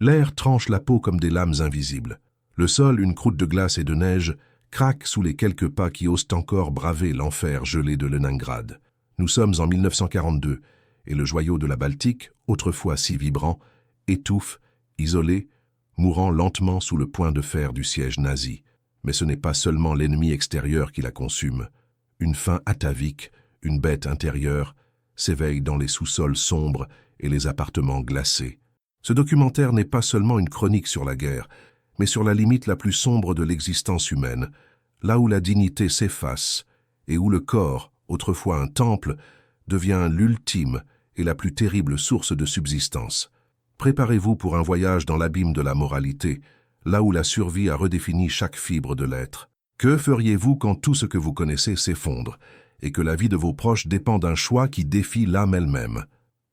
L'air tranche la peau comme des lames invisibles. Le sol, une croûte de glace et de neige, craque sous les quelques pas qui osent encore braver l'enfer gelé de Leningrad. Nous sommes en 1942, et le joyau de la Baltique, autrefois si vibrant, étouffe, isolé, mourant lentement sous le poing de fer du siège nazi. Mais ce n'est pas seulement l'ennemi extérieur qui la consume. Une faim atavique, une bête intérieure, s'éveille dans les sous-sols sombres et les appartements glacés. Ce documentaire n'est pas seulement une chronique sur la guerre, mais sur la limite la plus sombre de l'existence humaine, là où la dignité s'efface et où le corps, autrefois un temple, devient l'ultime et la plus terrible source de subsistance. Préparez-vous pour un voyage dans l'abîme de la moralité, là où la survie a redéfini chaque fibre de l'être. Que feriez-vous quand tout ce que vous connaissez s'effondre et que la vie de vos proches dépend d'un choix qui défie l'âme elle-même?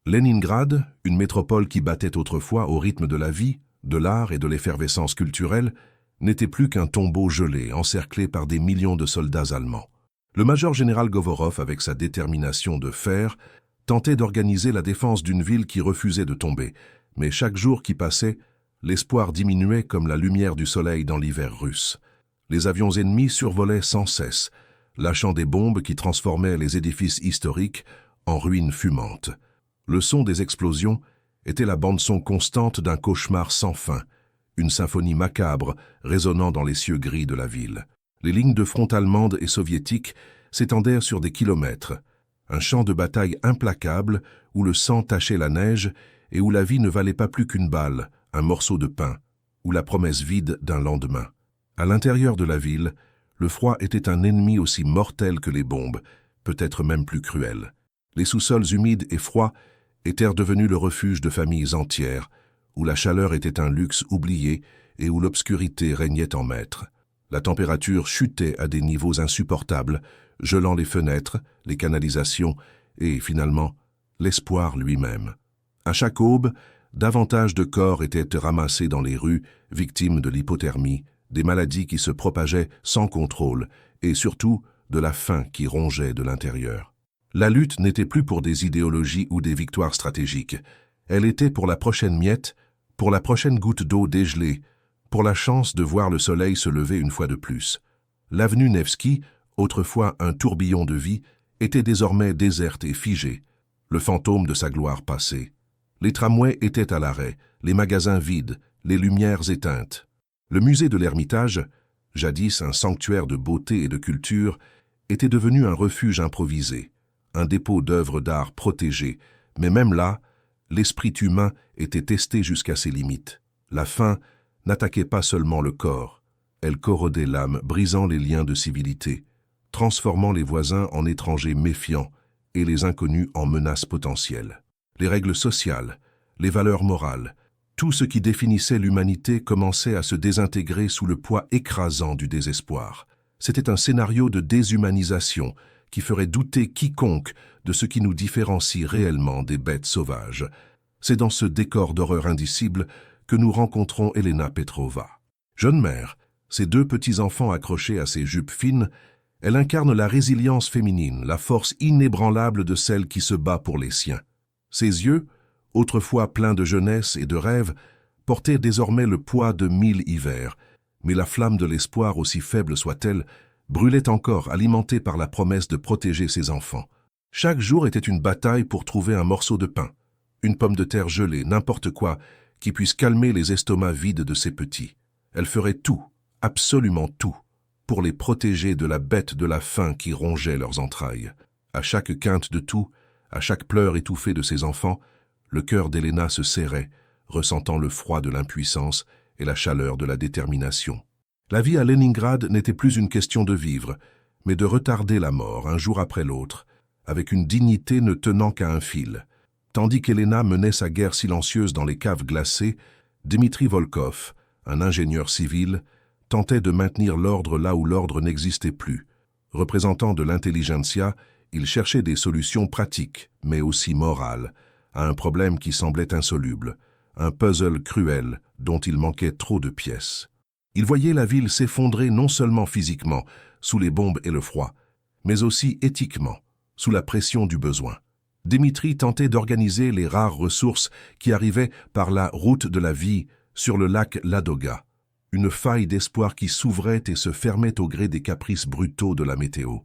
Leningrad, une métropole qui battait autrefois au rythme de la vie, de l'art et de l'effervescence culturelle, n'était plus qu'un tombeau gelé, encerclé par des millions de soldats allemands. Le major général Govorov, avec sa détermination de fer, tentait d'organiser la défense d'une ville qui refusait de tomber, mais chaque jour qui passait, l'espoir diminuait comme la lumière du soleil dans l'hiver russe. Les avions ennemis survolaient sans cesse, lâchant des bombes qui transformaient les édifices historiques en ruines fumantes. Le son des explosions était la bande-son constante d'un cauchemar sans fin, une symphonie macabre résonnant dans les cieux gris de la ville. Les lignes de front allemandes et soviétiques s'étendèrent sur des kilomètres, un champ de bataille implacable où le sang tachait la neige et où la vie ne valait pas plus qu'une balle, un morceau de pain, ou la promesse vide d'un lendemain. À l'intérieur de la ville, le froid était un ennemi aussi mortel que les bombes, peut-être même plus cruel. Les sous-sols humides et froids étaient devenus le refuge de familles entières, où la chaleur était un luxe oublié et où l'obscurité régnait en maître. La température chutait à des niveaux insupportables, gelant les fenêtres, les canalisations et, finalement, l'espoir lui-même. À chaque aube, davantage de corps étaient ramassés dans les rues, victimes de l'hypothermie, des maladies qui se propageaient sans contrôle et surtout de la faim qui rongeait de l'intérieur. La lutte n'était plus pour des idéologies ou des victoires stratégiques. Elle était pour la prochaine miette, pour la prochaine goutte d'eau dégelée, pour la chance de voir le soleil se lever une fois de plus. L'avenue Nevski, autrefois un tourbillon de vie, était désormais déserte et figée, le fantôme de sa gloire passée. Les tramways étaient à l'arrêt, les magasins vides, les lumières éteintes. Le musée de l'Ermitage, jadis un sanctuaire de beauté et de culture, était devenu un refuge improvisé, un dépôt d'œuvres d'art protégées, mais même là, l'esprit humain était testé jusqu'à ses limites. La faim n'attaquait pas seulement le corps, elle corrodait l'âme, brisant les liens de civilité, transformant les voisins en étrangers méfiants et les inconnus en menaces potentielles. Les règles sociales, les valeurs morales, tout ce qui définissait l'humanité commençait à se désintégrer sous le poids écrasant du désespoir. C'était un scénario de déshumanisation qui ferait douter quiconque de ce qui nous différencie réellement des bêtes sauvages. C'est dans ce décor d'horreur indicible que nous rencontrons Elena Petrova. Jeune mère, ses deux petits-enfants accrochés à ses jupes fines, elle incarne la résilience féminine, la force inébranlable de celle qui se bat pour les siens. Ses yeux, autrefois pleins de jeunesse et de rêve, portaient désormais le poids de 1000 hivers, mais la flamme de l'espoir, aussi faible soit-elle, brûlait encore, alimentée par la promesse de protéger ses enfants. Chaque jour était une bataille pour trouver un morceau de pain, une pomme de terre gelée, n'importe quoi, qui puisse calmer les estomacs vides de ses petits. Elle ferait tout, absolument tout, pour les protéger de la bête de la faim qui rongeait leurs entrailles. À chaque quinte de toux, à chaque pleur étouffé de ses enfants, le cœur d'Elena se serrait, ressentant le froid de l'impuissance et la chaleur de la détermination. La vie à Leningrad n'était plus une question de vivre, mais de retarder la mort un jour après l'autre, avec une dignité ne tenant qu'à un fil. Tandis qu'Elena menait sa guerre silencieuse dans les caves glacées, Dmitri Volkov, un ingénieur civil, tentait de maintenir l'ordre là où l'ordre n'existait plus. Représentant de l'intelligentsia, il cherchait des solutions pratiques, mais aussi morales, à un problème qui semblait insoluble, un puzzle cruel dont il manquait trop de pièces. Il voyait la ville s'effondrer non seulement physiquement, sous les bombes et le froid, mais aussi éthiquement, sous la pression du besoin. Dmitri tentait d'organiser les rares ressources qui arrivaient par la route de la vie sur le lac Ladoga, une faille d'espoir qui s'ouvrait et se fermait au gré des caprices brutaux de la météo.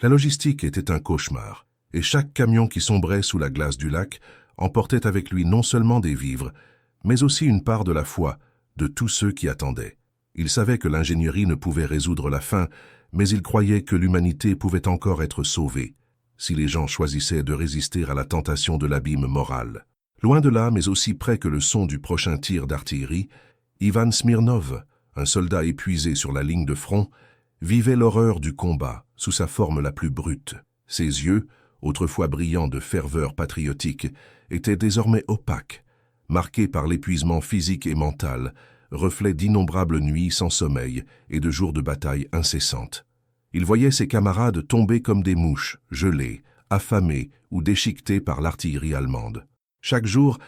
La logistique était un cauchemar, et chaque camion qui sombrait sous la glace du lac emportait avec lui non seulement des vivres, mais aussi une part de la foi de tous ceux qui attendaient. Il savait que l'ingénierie ne pouvait résoudre la faim, mais il croyait que l'humanité pouvait encore être sauvée, si les gens choisissaient de résister à la tentation de l'abîme moral. Loin de là, mais aussi près que le son du prochain tir d'artillerie, Ivan Smirnov, un soldat épuisé sur la ligne de front, vivait l'horreur du combat sous sa forme la plus brute. Ses yeux, autrefois brillants de ferveur patriotique, étaient désormais opaques, marqués par l'épuisement physique et mental, reflet d'innombrables nuits sans sommeil et de jours de bataille incessantes. Il voyait ses camarades tomber comme des mouches, gelés, affamés ou déchiquetés par l'artillerie allemande. Chaque jour,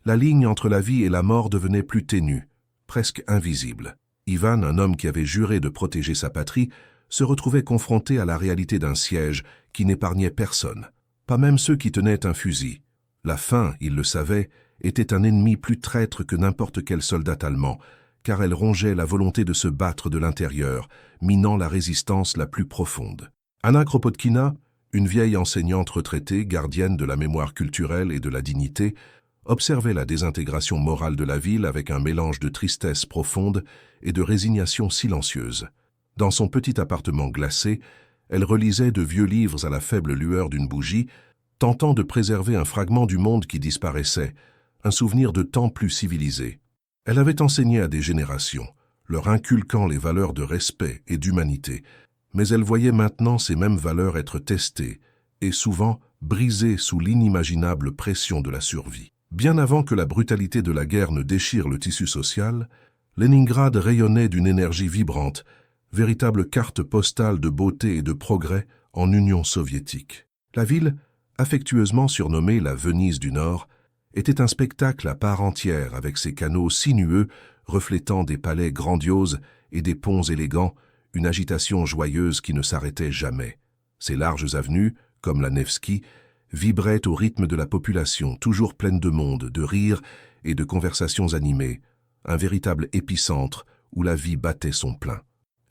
la ligne entre la vie et la mort devenait plus ténue, presque invisible. Ivan, un homme qui avait juré de protéger sa patrie, se retrouvait confronté à la réalité d'un siège qui n'épargnait personne, pas même ceux qui tenaient un fusil. La faim, il le savait, était un ennemi plus traître que n'importe quel soldat allemand, car elle rongeait la volonté de se battre de l'intérieur, minant la résistance la plus profonde. Anna Kropotkina, une vieille enseignante retraitée, gardienne de la mémoire culturelle et de la dignité, observait la désintégration morale de la ville avec un mélange de tristesse profonde et de résignation silencieuse. Dans son petit appartement glacé, elle relisait de vieux livres à la faible lueur d'une bougie, tentant de préserver un fragment du monde qui disparaissait, un souvenir de temps plus civilisé. Elle avait enseigné à des générations, leur inculquant les valeurs de respect et d'humanité, mais elle voyait maintenant ces mêmes valeurs être testées et souvent brisées sous l'inimaginable pression de la survie. Bien avant que la brutalité de la guerre ne déchire le tissu social, Leningrad rayonnait d'une énergie vibrante, véritable carte postale de beauté et de progrès en Union soviétique. La ville, affectueusement surnommée la Venise du Nord, était un spectacle à part entière avec ses canaux sinueux reflétant des palais grandioses et des ponts élégants, une agitation joyeuse qui ne s'arrêtait jamais. Ses larges avenues, comme la Nevski, vibraient au rythme de la population, toujours pleine de monde, de rires et de conversations animées, un véritable épicentre où la vie battait son plein.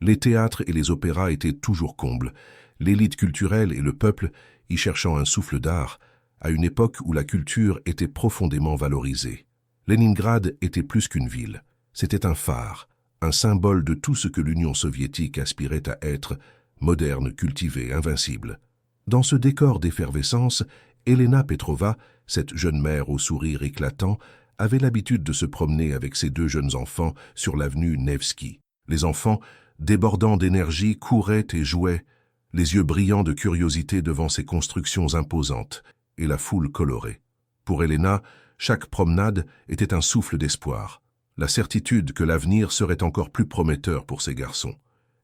Les théâtres et les opéras étaient toujours combles, l'élite culturelle et le peuple y cherchant un souffle d'art, à une époque où la culture était profondément valorisée. Leningrad était plus qu'une ville, c'était un phare, un symbole de tout ce que l'Union soviétique aspirait à être, moderne, cultivée, invincible. Dans ce décor d'effervescence, Elena Petrova, cette jeune mère au sourire éclatant, avait l'habitude de se promener avec ses deux jeunes enfants sur l'avenue Nevski. Les enfants, débordant d'énergie, couraient et jouaient, les yeux brillants de curiosité devant ces constructions imposantes, et la foule colorée. Pour Elena, chaque promenade était un souffle d'espoir, la certitude que l'avenir serait encore plus prometteur pour ces garçons.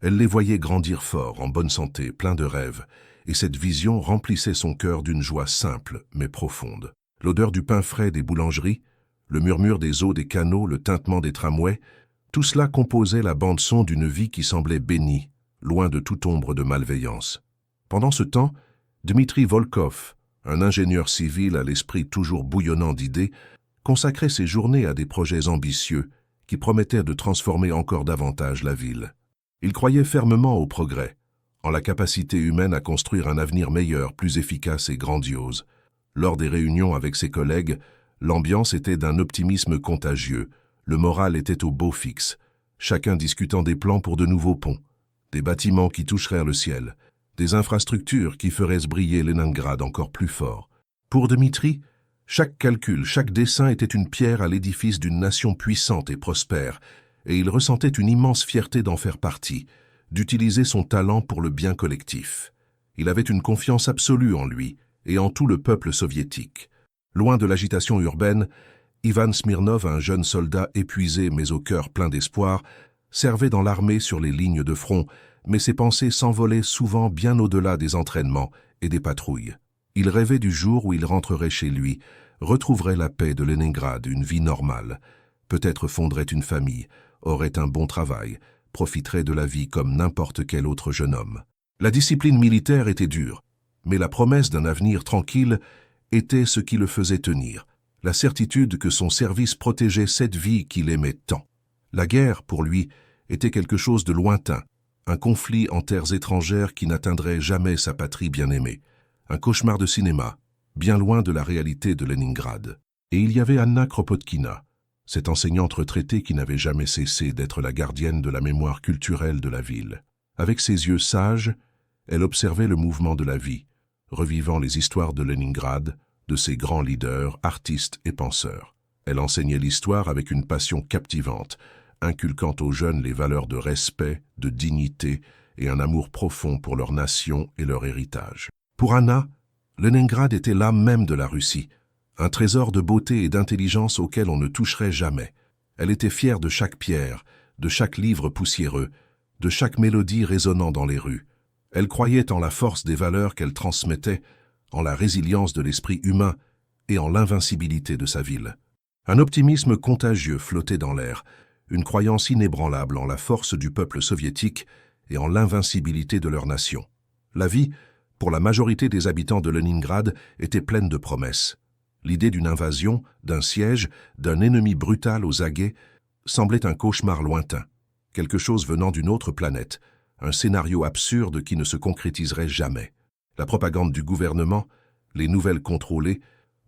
Elle les voyait grandir forts, en bonne santé, pleins de rêves, et cette vision remplissait son cœur d'une joie simple mais profonde. L'odeur du pain frais des boulangeries, le murmure des eaux des canaux, le tintement des tramways, tout cela composait la bande-son d'une vie qui semblait bénie, loin de toute ombre de malveillance. Pendant ce temps, Dmitri Volkov, un ingénieur civil à l'esprit toujours bouillonnant d'idées, consacrait ses journées à des projets ambitieux qui promettaient de transformer encore davantage la ville. Il croyait fermement au progrès, en la capacité humaine à construire un avenir meilleur, plus efficace et grandiose. Lors des réunions avec ses collègues, l'ambiance était d'un optimisme contagieux, le moral était au beau fixe, chacun discutant des plans pour de nouveaux ponts, des bâtiments qui toucheraient le ciel, des infrastructures qui feraient briller Leningrad encore plus fort. Pour Dmitri, chaque calcul, chaque dessin était une pierre à l'édifice d'une nation puissante et prospère, et il ressentait une immense fierté d'en faire partie, d'utiliser son talent pour le bien collectif. Il avait une confiance absolue en lui et en tout le peuple soviétique. Loin de l'agitation urbaine, Ivan Smirnov, un jeune soldat épuisé mais au cœur plein d'espoir, servait dans l'armée sur les lignes de front, mais ses pensées s'envolaient souvent bien au-delà des entraînements et des patrouilles. Il rêvait du jour où il rentrerait chez lui, retrouverait la paix de Leningrad, une vie normale, peut-être fonderait une famille, aurait un bon travail, profiterait de la vie comme n'importe quel autre jeune homme. La discipline militaire était dure, mais la promesse d'un avenir tranquille était ce qui le faisait tenir. la certitude que son service protégeait cette vie qu'il aimait tant. La guerre, pour lui, était quelque chose de lointain, un conflit en terres étrangères qui n'atteindrait jamais sa patrie bien-aimée, un cauchemar de cinéma, bien loin de la réalité de Leningrad. Et il y avait Anna Kropotkina, cette enseignante retraitée qui n'avait jamais cessé d'être la gardienne de la mémoire culturelle de la ville. Avec ses yeux sages, elle observait le mouvement de la vie, revivant les histoires de Leningrad, de ses grands leaders, artistes et penseurs. Elle enseignait l'histoire avec une passion captivante, inculquant aux jeunes les valeurs de respect, de dignité et un amour profond pour leur nation et leur héritage. Pour Anna, Leningrad était l'âme même de la Russie, un trésor de beauté et d'intelligence auquel on ne toucherait jamais. Elle était fière de chaque pierre, de chaque livre poussiéreux, de chaque mélodie résonnant dans les rues. Elle croyait en la force des valeurs qu'elle transmettait, en la résilience de l'esprit humain et en l'invincibilité de sa ville. Un optimisme contagieux flottait dans l'air, une croyance inébranlable en la force du peuple soviétique et en l'invincibilité de leur nation. La vie, pour la majorité des habitants de Leningrad, était pleine de promesses. L'idée d'une invasion, d'un siège, d'un ennemi brutal aux aguets semblait un cauchemar lointain, quelque chose venant d'une autre planète, un scénario absurde qui ne se concrétiserait jamais. La propagande du gouvernement, les nouvelles contrôlées,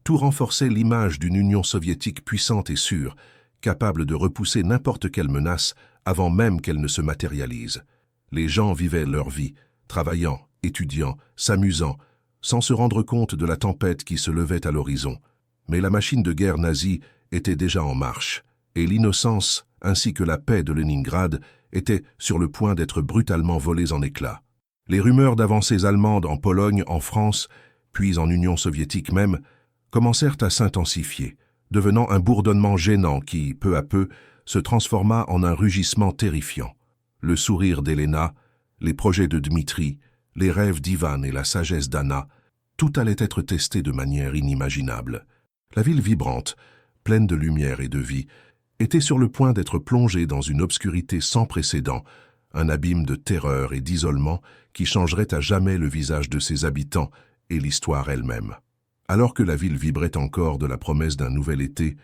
tout renforçait l'image d'une Union soviétique puissante et sûre, capable de repousser n'importe quelle menace avant même qu'elle ne se matérialise. Les gens vivaient leur vie, travaillant, étudiant, s'amusant, sans se rendre compte de la tempête qui se levait à l'horizon. Mais la machine de guerre nazie était déjà en marche, et l'innocence ainsi que la paix de Leningrad étaient sur le point d'être brutalement volées en éclats. Les rumeurs d'avancées allemandes en Pologne, en France, puis en Union soviétique même, commencèrent à s'intensifier, devenant un bourdonnement gênant qui, peu à peu, se transforma en un rugissement terrifiant. Le sourire d'Elena, les projets de Dmitri, les rêves d'Ivan et la sagesse d'Anna, tout allait être testé de manière inimaginable. La ville vibrante, pleine de lumière et de vie, était sur le point d'être plongée dans une obscurité sans précédent, un abîme de terreur et d'isolement qui changerait à jamais le visage de ses habitants et l'histoire elle-même. Alors que la ville vibrait encore de la promesse d'un nouvel été,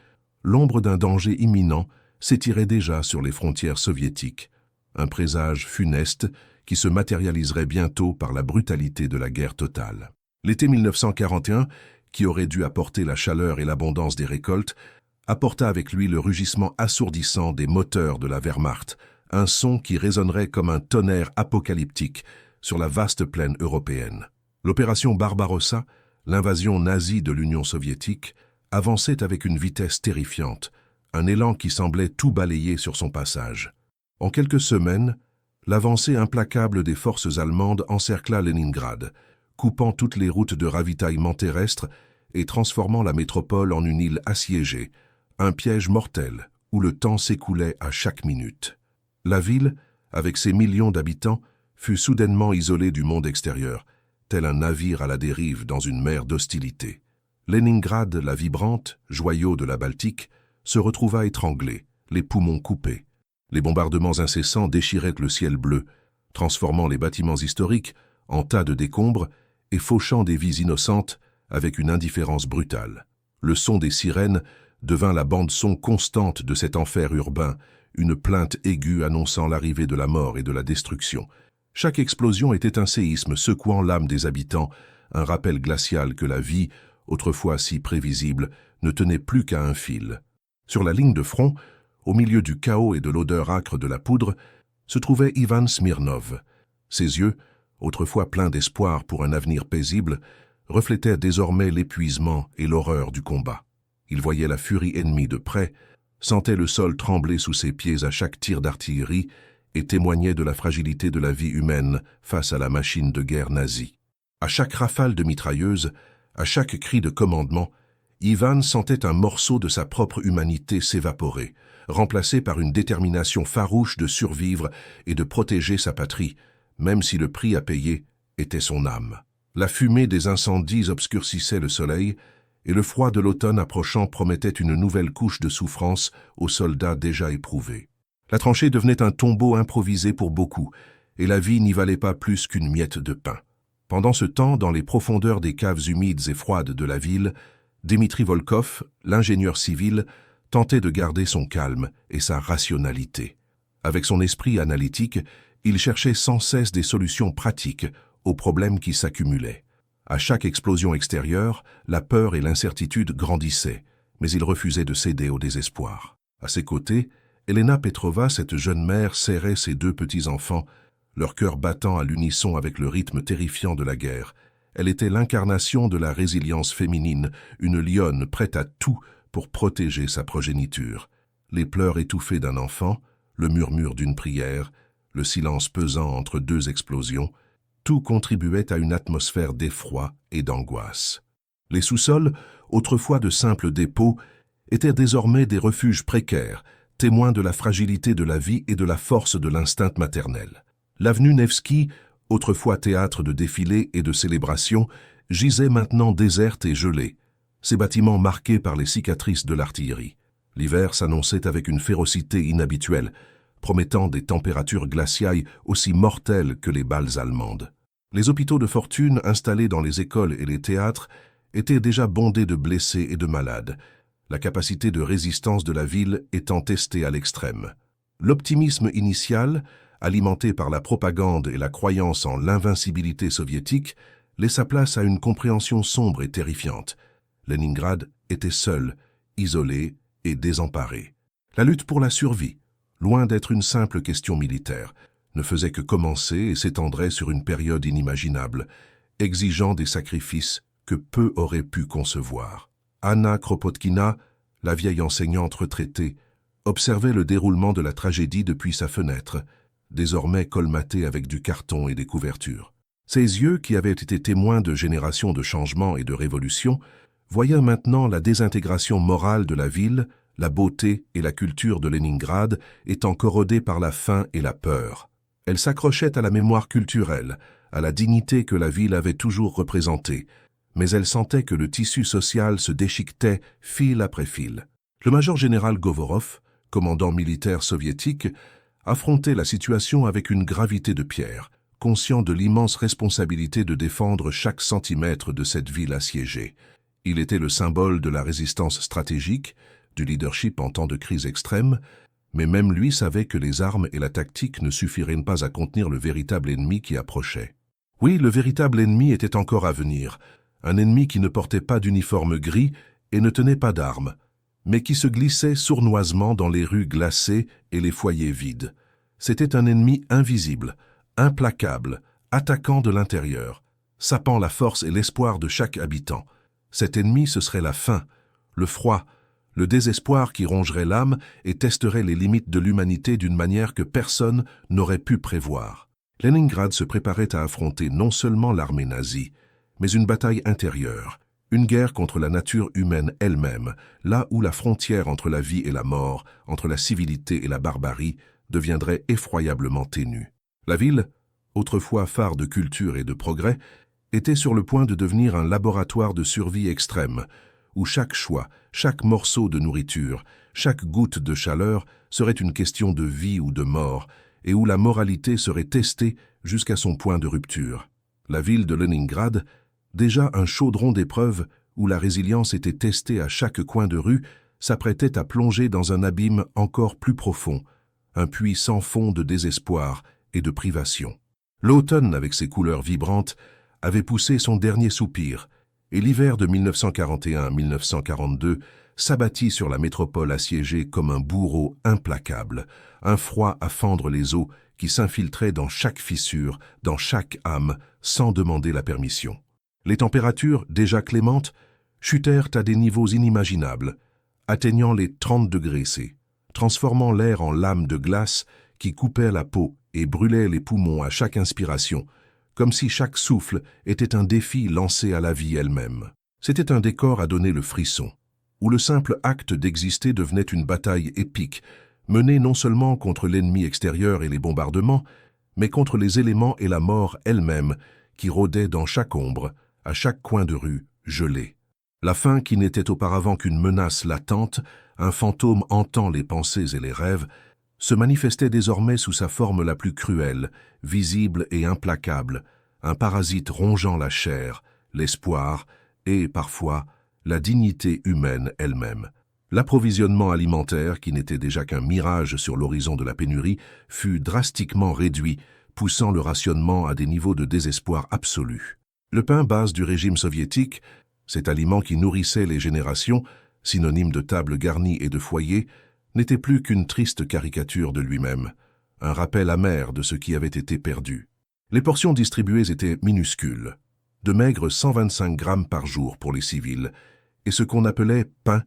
l'ombre d'un danger imminent s'étirait déjà sur les frontières soviétiques, un présage funeste qui se matérialiserait bientôt par la brutalité de la guerre totale. L'été 1941, qui aurait dû apporter la chaleur et l'abondance des récoltes, apporta avec lui le rugissement assourdissant des moteurs de la Wehrmacht, un son qui résonnerait comme un tonnerre apocalyptique sur la vaste plaine européenne. L'opération Barbarossa, l'invasion nazie de l'Union soviétique, avançait avec une vitesse terrifiante, un élan qui semblait tout balayer sur son passage. En quelques semaines, l'avancée implacable des forces allemandes encercla Leningrad, coupant toutes les routes de ravitaillement terrestre et transformant la métropole en une île assiégée, un piège mortel où le temps s'écoulait à chaque minute. La ville, avec ses millions d'habitants, fut soudainement isolée du monde extérieur, tel un navire à la dérive dans une mer d'hostilité. Leningrad, la vibrante, joyau de la Baltique, se retrouva étranglée, les poumons coupés. Les bombardements incessants déchiraient le ciel bleu, transformant les bâtiments historiques en tas de décombres et fauchant des vies innocentes avec une indifférence brutale. Le son des sirènes devint la bande-son constante de cet enfer urbain, une plainte aiguë annonçant l'arrivée de la mort et de la destruction. Chaque explosion était un séisme secouant l'âme des habitants, un rappel glacial que la vie, autrefois si prévisible, ne tenait plus qu'à un fil. Sur la ligne de front, au milieu du chaos et de l'odeur âcre de la poudre, se trouvait Ivan Smirnov. Ses yeux, autrefois pleins d'espoir pour un avenir paisible, reflétaient désormais l'épuisement et l'horreur du combat. Il voyait la furie ennemie de près, sentait le sol trembler sous ses pieds à chaque tir d'artillerie et témoignait de la fragilité de la vie humaine face à la machine de guerre nazie. À chaque rafale de mitrailleuse, à chaque cri de commandement, Ivan sentait un morceau de sa propre humanité s'évaporer, remplacé par une détermination farouche de survivre et de protéger sa patrie, même si le prix à payer était son âme. La fumée des incendies obscurcissait le soleil, et le froid de l'automne approchant promettait une nouvelle couche de souffrance aux soldats déjà éprouvés. La tranchée devenait un tombeau improvisé pour beaucoup, et la vie n'y valait pas plus qu'une miette de pain. Pendant ce temps, dans les profondeurs des caves humides et froides de la ville, Dimitri Volkov, l'ingénieur civil, tentait de garder son calme et sa rationalité. Avec son esprit analytique, il cherchait sans cesse des solutions pratiques aux problèmes qui s'accumulaient. À chaque explosion extérieure, la peur et l'incertitude grandissaient, mais il refusait de céder au désespoir. À ses côtés, Elena Petrova, cette jeune mère, serrait ses deux petits-enfants, leur cœur battant à l'unisson avec le rythme terrifiant de la guerre. Elle était l'incarnation de la résilience féminine, une lionne prête à tout pour protéger sa progéniture. Les pleurs étouffés d'un enfant, le murmure d'une prière, le silence pesant entre deux explosions, tout contribuait à une atmosphère d'effroi et d'angoisse. Les sous-sols, autrefois de simples dépôts, étaient désormais des refuges précaires, témoins de la fragilité de la vie et de la force de l'instinct maternel. L'avenue Nevski, autrefois théâtre de défilés et de célébrations, gisait maintenant déserte et gelée, ses bâtiments marqués par les cicatrices de l'artillerie. L'hiver s'annonçait avec une férocité inhabituelle, promettant des températures glaciaires aussi mortelles que les balles allemandes. Les hôpitaux de fortune installés dans les écoles et les théâtres étaient déjà bondés de blessés et de malades, la capacité de résistance de la ville étant testée à l'extrême. L'optimisme initial, alimenté par la propagande et la croyance en l'invincibilité soviétique, laissa place à une compréhension sombre et terrifiante. Leningrad était seul, isolé et désemparé. La lutte pour la survie, loin d'être une simple question militaire, ne faisait que commencer et s'étendrait sur une période inimaginable, exigeant des sacrifices que peu auraient pu concevoir. Anna Kropotkina, la vieille enseignante retraitée, observait le déroulement de la tragédie depuis sa fenêtre, désormais colmatée avec du carton et des couvertures. Ses yeux, qui avaient été témoins de générations de changements et de révolutions, voyaient maintenant la désintégration morale de la ville, la beauté et la culture de Leningrad étant corrodées par la faim et la peur. Elle s'accrochait à la mémoire culturelle, à la dignité que la ville avait toujours représentée, mais elle sentait que le tissu social se déchiquetait fil après fil. Le major général Govorov, commandant militaire soviétique, affrontait la situation avec une gravité de pierre, conscient de l'immense responsabilité de défendre chaque centimètre de cette ville assiégée. Il était le symbole de la résistance stratégique, du leadership en temps de crise extrême, mais même lui savait que les armes et la tactique ne suffiraient pas à contenir le véritable ennemi qui approchait. Oui, le véritable ennemi était encore à venir, un ennemi qui ne portait pas d'uniforme gris et ne tenait pas d'armes, mais qui se glissait sournoisement dans les rues glacées et les foyers vides. C'était un ennemi invisible, implacable, attaquant de l'intérieur, sapant la force et l'espoir de chaque habitant. Cet ennemi, ce serait la faim, le froid, le désespoir qui rongerait l'âme et testerait les limites de l'humanité d'une manière que personne n'aurait pu prévoir. Leningrad se préparait à affronter non seulement l'armée nazie, mais une bataille intérieure, une guerre contre la nature humaine elle-même, là où la frontière entre la vie et la mort, entre la civilité et la barbarie, deviendrait effroyablement ténue. La ville, autrefois phare de culture et de progrès, était sur le point de devenir un laboratoire de survie extrême, où chaque choix, chaque morceau de nourriture, chaque goutte de chaleur serait une question de vie ou de mort, et où la moralité serait testée jusqu'à son point de rupture. La ville de Leningrad, déjà un chaudron d'épreuves où la résilience était testée à chaque coin de rue, s'apprêtait à plonger dans un abîme encore plus profond, un puits sans fond de désespoir et de privation. L'automne, avec ses couleurs vibrantes, avait poussé son dernier soupir, et l'hiver de 1941-1942 s'abattit sur la métropole assiégée comme un bourreau implacable, un froid à fendre les os qui s'infiltrait dans chaque fissure, dans chaque âme, sans demander la permission. Les températures, déjà clémentes, chutèrent à des niveaux inimaginables, atteignant les 30 degrés C, transformant l'air en lames de glace qui coupaient la peau et brûlaient les poumons à chaque inspiration, comme si chaque souffle était un défi lancé à la vie elle-même. C'était un décor à donner le frisson, où le simple acte d'exister devenait une bataille épique, menée non seulement contre l'ennemi extérieur et les bombardements, mais contre les éléments et la mort elle-même qui rôdaient dans chaque ombre, à chaque coin de rue, gelé. La faim qui n'était auparavant qu'une menace latente, un fantôme hantant les pensées et les rêves, se manifestait désormais sous sa forme la plus cruelle, visible et implacable, un parasite rongeant la chair, l'espoir et, parfois, la dignité humaine elle-même. L'approvisionnement alimentaire, qui n'était déjà qu'un mirage sur l'horizon de la pénurie, fut drastiquement réduit, poussant le rationnement à des niveaux de désespoir absolu. Le pain base du régime soviétique, cet aliment qui nourrissait les générations, synonyme de table garnie et de foyer, n'était plus qu'une triste caricature de lui-même, un rappel amer de ce qui avait été perdu. Les portions distribuées étaient minuscules, de maigres 125 grammes par jour pour les civils, et ce qu'on appelait pain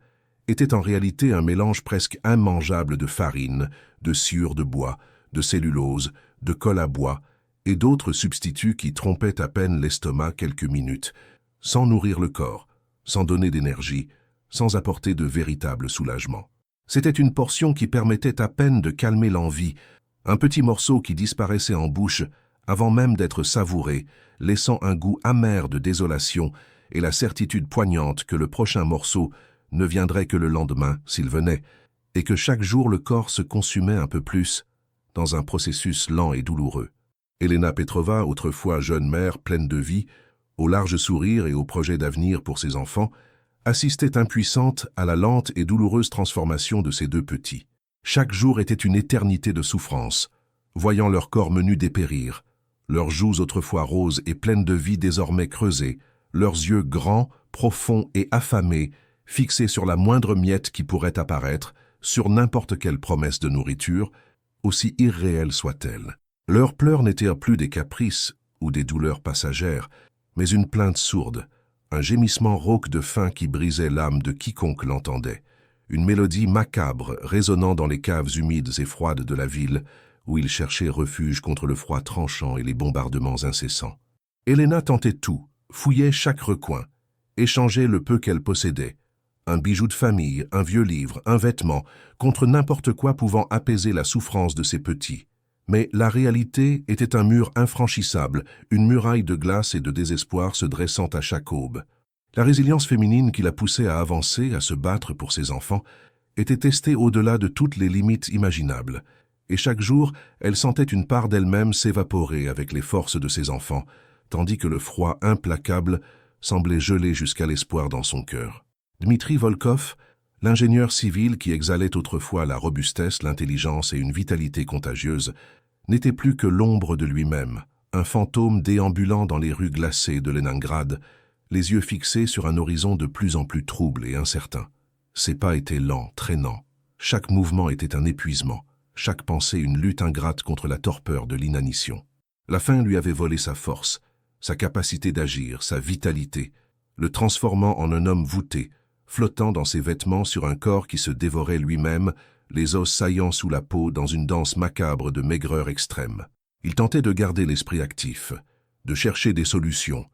était en réalité un mélange presque immangeable de farine, de sciure de bois, de cellulose, de colle à bois et d'autres substituts qui trompaient à peine l'estomac quelques minutes, sans nourrir le corps, sans donner d'énergie, sans apporter de véritable soulagement. C'était une portion qui permettait à peine de calmer l'envie, un petit morceau qui disparaissait en bouche avant même d'être savouré, laissant un goût amer de désolation et la certitude poignante que le prochain morceau ne viendrait que le lendemain, s'il venait, et que chaque jour le corps se consumait un peu plus, dans un processus lent et douloureux. Elena Petrova, autrefois jeune mère pleine de vie, au large sourire et au projet d'avenir pour ses enfants, assistait impuissante à la lente et douloureuse transformation de ses deux petits. Chaque jour était une éternité de souffrance, voyant leur corps menu dépérir, leurs joues autrefois roses et pleines de vie désormais creusées, leurs yeux grands, profonds et affamés, fixés sur la moindre miette qui pourrait apparaître, sur n'importe quelle promesse de nourriture, aussi irréelle soit-elle. Leurs pleurs n'étaient plus des caprices ou des douleurs passagères, mais une plainte sourde, un gémissement rauque de faim qui brisait l'âme de quiconque l'entendait, une mélodie macabre résonnant dans les caves humides et froides de la ville, où ils cherchaient refuge contre le froid tranchant et les bombardements incessants. Elena tentait tout, fouillait chaque recoin, échangeait le peu qu'elle possédait, un bijou de famille, un vieux livre, un vêtement, contre n'importe quoi pouvant apaiser la souffrance de ses petits. Mais la réalité était un mur infranchissable, une muraille de glace et de désespoir se dressant à chaque aube. La résilience féminine qui la poussait à avancer, à se battre pour ses enfants, était testée au-delà de toutes les limites imaginables, et chaque jour, elle sentait une part d'elle-même s'évaporer avec les forces de ses enfants, tandis que le froid implacable semblait geler jusqu'à l'espoir dans son cœur. Dmitri Volkov, l'ingénieur civil qui exhalait autrefois la robustesse, l'intelligence et une vitalité contagieuse, n'était plus que l'ombre de lui-même, un fantôme déambulant dans les rues glacées de Leningrad, les yeux fixés sur un horizon de plus en plus trouble et incertain. Ses pas étaient lents, traînants. Chaque mouvement était un épuisement, chaque pensée une lutte ingrate contre la torpeur de l'inanition. La faim lui avait volé sa force, sa capacité d'agir, sa vitalité, le transformant en un homme voûté, flottant dans ses vêtements sur un corps qui se dévorait lui-même, les os saillant sous la peau dans une danse macabre de maigreur extrême. Il tentait de garder l'esprit actif, de chercher des solutions,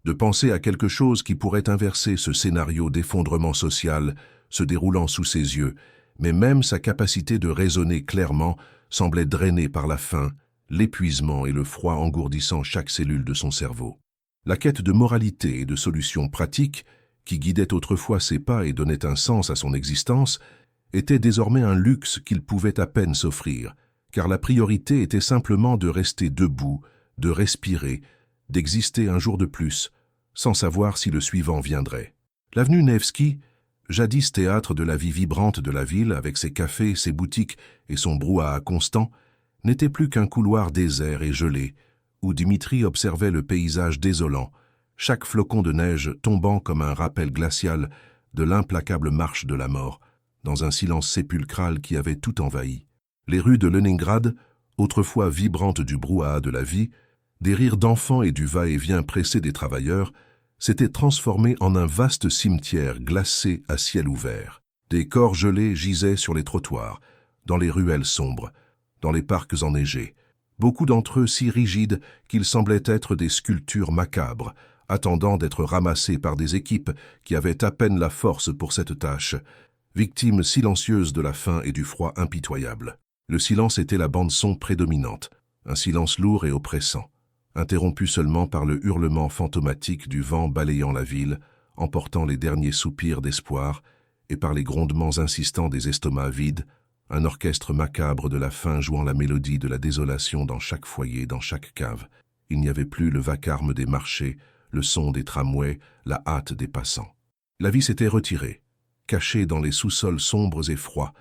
de penser à quelque chose qui pourrait inverser ce scénario d'effondrement social se déroulant sous ses yeux, mais même sa capacité de raisonner clairement semblait drainée par la faim, l'épuisement et le froid engourdissant chaque cellule de son cerveau. La quête de moralité et de solutions pratiques, qui guidait autrefois ses pas et donnait un sens à son existence, était désormais un luxe qu'il pouvait à peine s'offrir, car la priorité était simplement de rester debout, de respirer, d'exister un jour de plus, sans savoir si le suivant viendrait. L'avenue Nevski, jadis théâtre de la vie vibrante de la ville avec ses cafés, ses boutiques et son brouhaha constant, n'était plus qu'un couloir désert et gelé, où Dimitri observait le paysage désolant, chaque flocon de neige tombant comme un rappel glacial de l'implacable marche de la mort, dans un silence sépulcral qui avait tout envahi. Les rues de Leningrad, autrefois vibrantes du brouhaha de la vie, des rires d'enfants et du va-et-vient pressé des travailleurs, s'étaient transformés en un vaste cimetière glacé à ciel ouvert. Des corps gelés gisaient sur les trottoirs, dans les ruelles sombres, dans les parcs enneigés, beaucoup d'entre eux si rigides qu'ils semblaient être des sculptures macabres, attendant d'être ramassés par des équipes qui avaient à peine la force pour cette tâche, victimes silencieuses de la faim et du froid impitoyable. Le silence était la bande-son prédominante, un silence lourd et oppressant, interrompu seulement par le hurlement fantomatique du vent balayant la ville, emportant les derniers soupirs d'espoir, et par les grondements insistants des estomacs vides, un orchestre macabre de la faim jouant la mélodie de la désolation dans chaque foyer, dans chaque cave. Il n'y avait plus le vacarme des marchés, le son des tramways, la hâte des passants. La vie s'était retirée, cachée dans les sous-sols sombres et froids,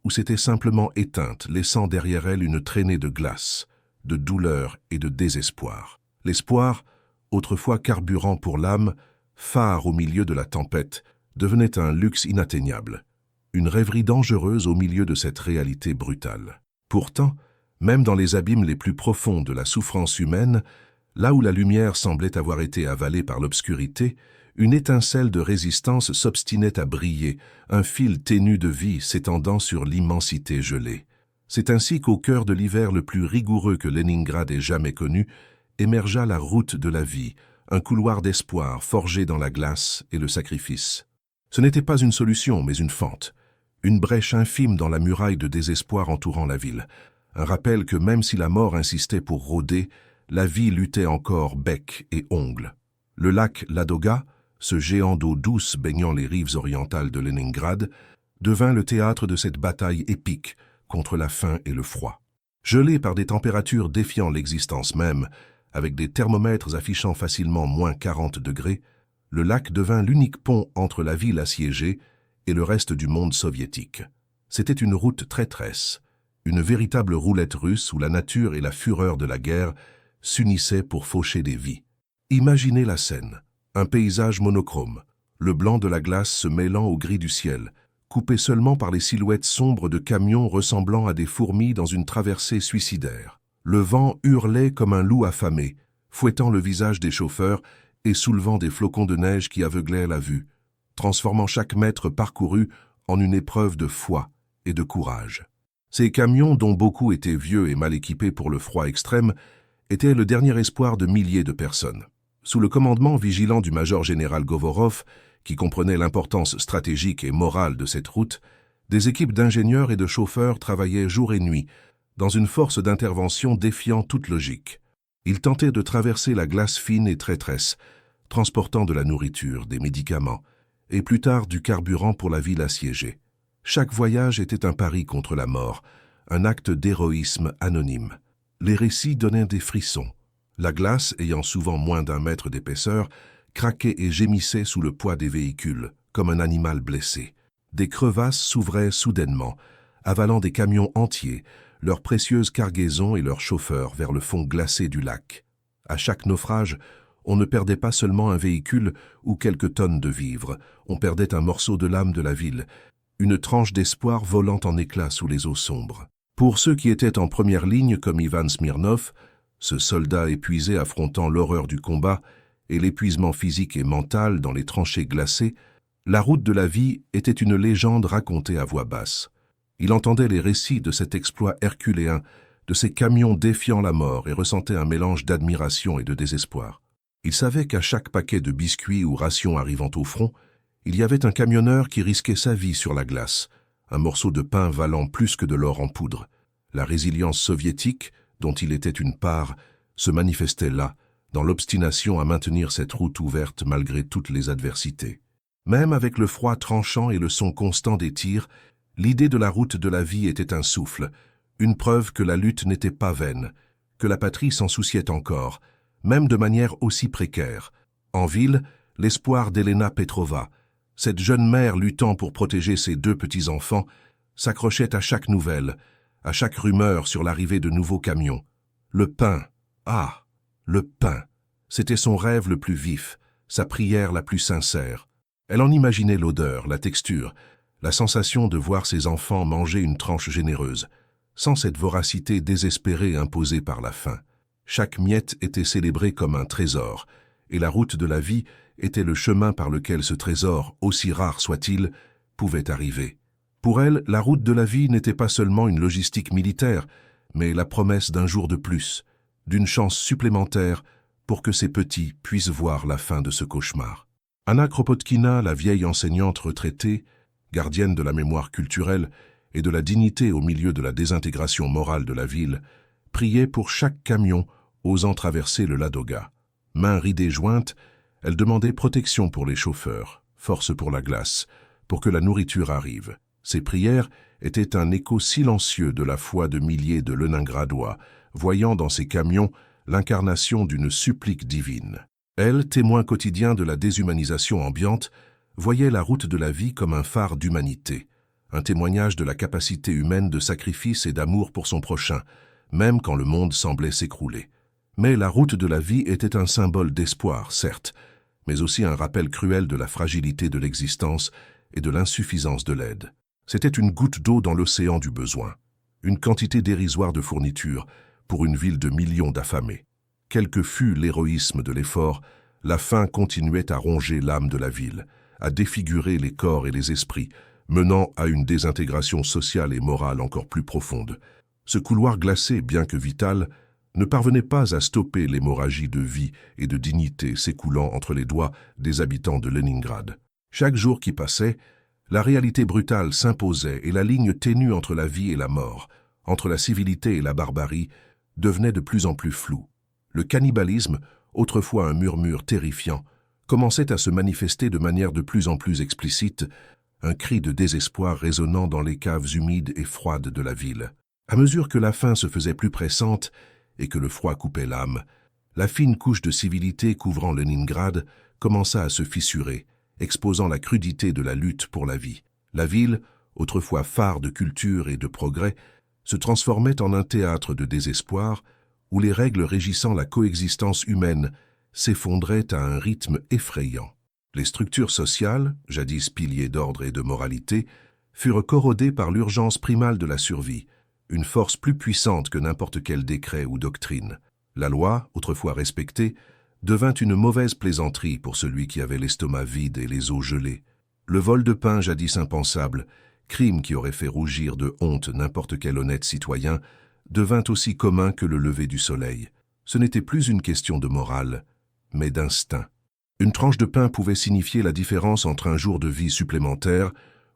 ou s'était simplement éteinte, laissant derrière elle une traînée de glace, de douleur et de désespoir. L'espoir, autrefois carburant pour l'âme, phare au milieu de la tempête, devenait un luxe inatteignable, une rêverie dangereuse au milieu de cette réalité brutale. Pourtant, même dans les abîmes les plus profonds de la souffrance humaine, là où la lumière semblait avoir été avalée par l'obscurité, une étincelle de résistance s'obstinait à briller, un fil ténu de vie s'étendant sur l'immensité gelée. C'est ainsi qu'au cœur de l'hiver le plus rigoureux que Leningrad ait jamais connu, émergea la route de la vie, un couloir d'espoir forgé dans la glace et le sacrifice. Ce n'était pas une solution, mais une fente, une brèche infime dans la muraille de désespoir entourant la ville, un rappel que même si la mort insistait pour rôder, la vie luttait encore bec et ongles. Le lac Ladoga, ce géant d'eau douce baignant les rives orientales de Leningrad, devint le théâtre de cette bataille épique contre la faim et le froid. Gelé par des températures défiant l'existence même, avec des thermomètres affichant facilement moins 40 degrés, le lac devint l'unique pont entre la ville assiégée et le reste du monde soviétique. C'était une route traîtresse, une véritable roulette russe où la nature et la fureur de la guerre s'unissaient pour faucher des vies. Imaginez la scène, un paysage monochrome, le blanc de la glace se mêlant au gris du ciel, coupé seulement par les silhouettes sombres de camions ressemblant à des fourmis dans une traversée suicidaire. Le vent hurlait comme un loup affamé, fouettant le visage des chauffeurs et soulevant des flocons de neige qui aveuglaient la vue, transformant chaque mètre parcouru en une épreuve de foi et de courage. Ces camions, dont beaucoup étaient vieux et mal équipés pour le froid extrême, étaient le dernier espoir de milliers de personnes. Sous le commandement vigilant du major-général Govorov, qui comprenait l'importance stratégique et morale de cette route, des équipes d'ingénieurs et de chauffeurs travaillaient jour et nuit, dans une force d'intervention défiant toute logique. Ils tentaient de traverser la glace fine et traîtresse, transportant de la nourriture, des médicaments, et plus tard du carburant pour la ville assiégée. Chaque voyage était un pari contre la mort, un acte d'héroïsme anonyme. Les récits donnaient des frissons. La glace, ayant souvent moins d'1 mètre d'épaisseur, craquait et gémissait sous le poids des véhicules, comme un animal blessé. Des crevasses s'ouvraient soudainement, avalant des camions entiers, leurs précieuses cargaisons et leurs chauffeurs vers le fond glacé du lac. À chaque naufrage, on ne perdait pas seulement un véhicule ou quelques tonnes de vivres, on perdait un morceau de l'âme de la ville, une tranche d'espoir volant en éclats sous les eaux sombres. Pour ceux qui étaient en première ligne comme Ivan Smirnov, ce soldat épuisé affrontant l'horreur du combat et l'épuisement physique et mental dans les tranchées glacées, la route de la vie était une légende racontée à voix basse. Il entendait les récits de cet exploit herculéen, de ces camions défiant la mort et ressentait un mélange d'admiration et de désespoir. Il savait qu'à chaque paquet de biscuits ou rations arrivant au front, il y avait un camionneur qui risquait sa vie sur la glace, un morceau de pain valant plus que de l'or en poudre. La résilience soviétique, dont il était une part, se manifestait là, dans l'obstination à maintenir cette route ouverte malgré toutes les adversités. Même avec le froid tranchant et le son constant des tirs, l'idée de la route de la vie était un souffle, une preuve que la lutte n'était pas vaine, que la patrie s'en souciait encore, même de manière aussi précaire. En ville, l'espoir d'Elena Petrova, cette jeune mère luttant pour protéger ses 2 petits-enfants, s'accrochait à chaque nouvelle, à chaque rumeur sur l'arrivée de nouveaux camions. Le pain, ah, le pain, c'était son rêve le plus vif, sa prière la plus sincère. Elle en imaginait l'odeur, la texture, la sensation de voir ses enfants manger une tranche généreuse, sans cette voracité désespérée imposée par la faim. Chaque miette était célébrée comme un trésor, et la route de la vie était le chemin par lequel ce trésor, aussi rare soit-il, pouvait arriver. Pour elle, la route de la vie n'était pas seulement une logistique militaire, mais la promesse d'un jour de plus, d'une chance supplémentaire pour que ses petits puissent voir la fin de ce cauchemar. Anna Kropotkina, la vieille enseignante retraitée, gardienne de la mémoire culturelle et de la dignité au milieu de la désintégration morale de la ville, priait pour chaque camion osant traverser le Ladoga. Mains ridées jointes, elle demandait protection pour les chauffeurs, force pour la glace, pour que la nourriture arrive. Ces prières étaient un écho silencieux de la foi de milliers de Leningradois, voyant dans ces camions l'incarnation d'une supplique divine. Elle, témoin quotidien de la déshumanisation ambiante, voyait la route de la vie comme un phare d'humanité, un témoignage de la capacité humaine de sacrifice et d'amour pour son prochain, même quand le monde semblait s'écrouler. Mais la route de la vie était un symbole d'espoir, certes, mais aussi un rappel cruel de la fragilité de l'existence et de l'insuffisance de l'aide. C'était une goutte d'eau dans l'océan du besoin, une quantité dérisoire de fournitures pour une ville de millions d'affamés. Quel que fût l'héroïsme de l'effort, la faim continuait à ronger l'âme de la ville, à défigurer les corps et les esprits, menant à une désintégration sociale et morale encore plus profonde. Ce couloir glacé, bien que vital, ne parvenait pas à stopper l'hémorragie de vie et de dignité s'écoulant entre les doigts des habitants de Leningrad. Chaque jour qui passait, la réalité brutale s'imposait et la ligne ténue entre la vie et la mort, entre la civilité et la barbarie, devenait de plus en plus floue. Le cannibalisme, autrefois un murmure terrifiant, commençait à se manifester de manière de plus en plus explicite, un cri de désespoir résonnant dans les caves humides et froides de la ville. À mesure que la faim se faisait plus pressante et que le froid coupait l'âme, la fine couche de civilité couvrant Leningrad commença à se fissurer, exposant la crudité de la lutte pour la vie. La ville, autrefois phare de culture et de progrès, se transformait en un théâtre de désespoir où les règles régissant la coexistence humaine s'effondraient à un rythme effrayant. Les structures sociales, jadis piliers d'ordre et de moralité, furent corrodées par l'urgence primale de la survie, une force plus puissante que n'importe quel décret ou doctrine. La loi, autrefois respectée, devint une mauvaise plaisanterie pour celui qui avait l'estomac vide et les os gelés. Le vol de pain, jadis impensable, crime qui aurait fait rougir de honte n'importe quel honnête citoyen, devint aussi commun que le lever du soleil. Ce n'était plus une question de morale, mais d'instinct. Une tranche de pain pouvait signifier la différence entre un jour de vie supplémentaire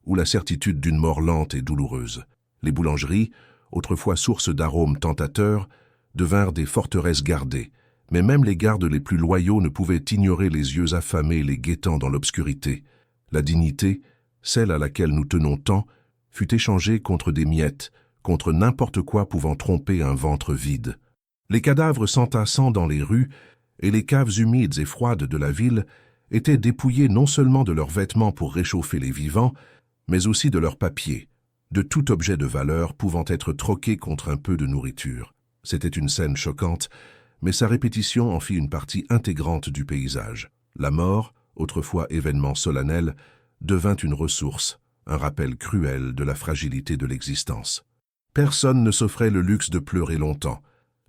ou la certitude d'une mort lente et douloureuse. Les boulangeries, autrefois source d'arômes tentateurs, devinrent des forteresses gardées, mais même les gardes les plus loyaux ne pouvaient ignorer les yeux affamés les guettant dans l'obscurité. La dignité, celle à laquelle nous tenons tant, fut échangée contre des miettes, contre n'importe quoi pouvant tromper un ventre vide. Les cadavres s'entassant dans les rues et les caves humides et froides de la ville étaient dépouillés non seulement de leurs vêtements pour réchauffer les vivants, mais aussi de leurs papiers, de tout objet de valeur pouvant être troqué contre un peu de nourriture. C'était une scène choquante, mais sa répétition en fit une partie intégrante du paysage. La mort, autrefois événement solennel, devint une ressource, un rappel cruel de la fragilité de l'existence. Personne ne s'offrait le luxe de pleurer longtemps.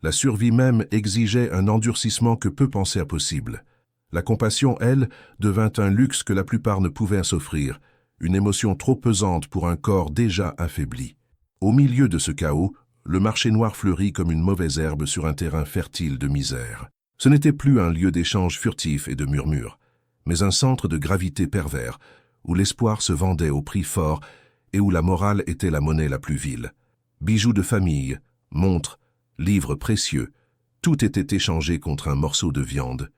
La survie même exigeait un endurcissement que peu pensaient possible. La compassion, elle, devint un luxe que la plupart ne pouvaient s'offrir, une émotion trop pesante pour un corps déjà affaibli. Au milieu de ce chaos, le marché noir fleurit comme une mauvaise herbe sur un terrain fertile de misère. Ce n'était plus un lieu d'échange furtif et de murmures, mais un centre de gravité pervers, où l'espoir se vendait au prix fort et où la morale était la monnaie la plus vile. Bijoux de famille, montres, livres précieux, tout était échangé contre un morceau de viande,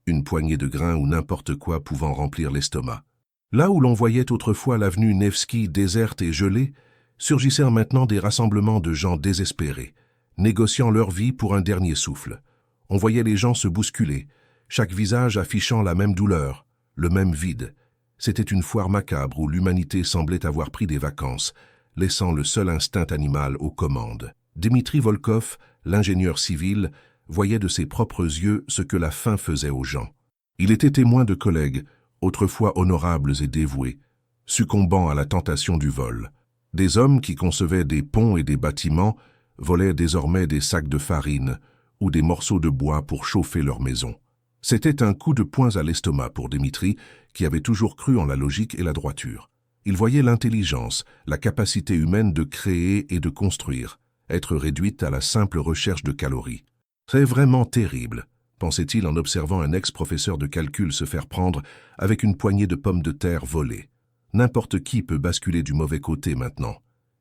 une poignée de grains ou n'importe quoi pouvant remplir l'estomac. Là où l'on voyait autrefois l'avenue Nevski déserte et gelée, surgissèrent maintenant des rassemblements de gens désespérés, négociant leur vie pour un dernier souffle. On voyait les gens se bousculer, chaque visage affichant la même douleur, le même vide. C'était une foire macabre où l'humanité semblait avoir pris des vacances, laissant le seul instinct animal aux commandes. Dmitri Volkov, l'ingénieur civil, voyait de ses propres yeux ce que la faim faisait aux gens. Il était témoin de collègues, autrefois honorables et dévoués, succombant à la tentation du vol. Des hommes qui concevaient des ponts et des bâtiments volaient désormais des sacs de farine ou des morceaux de bois pour chauffer leur maison. C'était un coup de poing à l'estomac pour Dmitri, qui avait toujours cru en la logique et la droiture. Il voyait l'intelligence, la capacité humaine de créer et de construire, être réduite à la simple recherche de calories. « C'est vraiment terrible », pensait-il en observant un ex-professeur de calcul se faire prendre avec une poignée de pommes de terre volées. N'importe qui peut basculer du mauvais côté maintenant.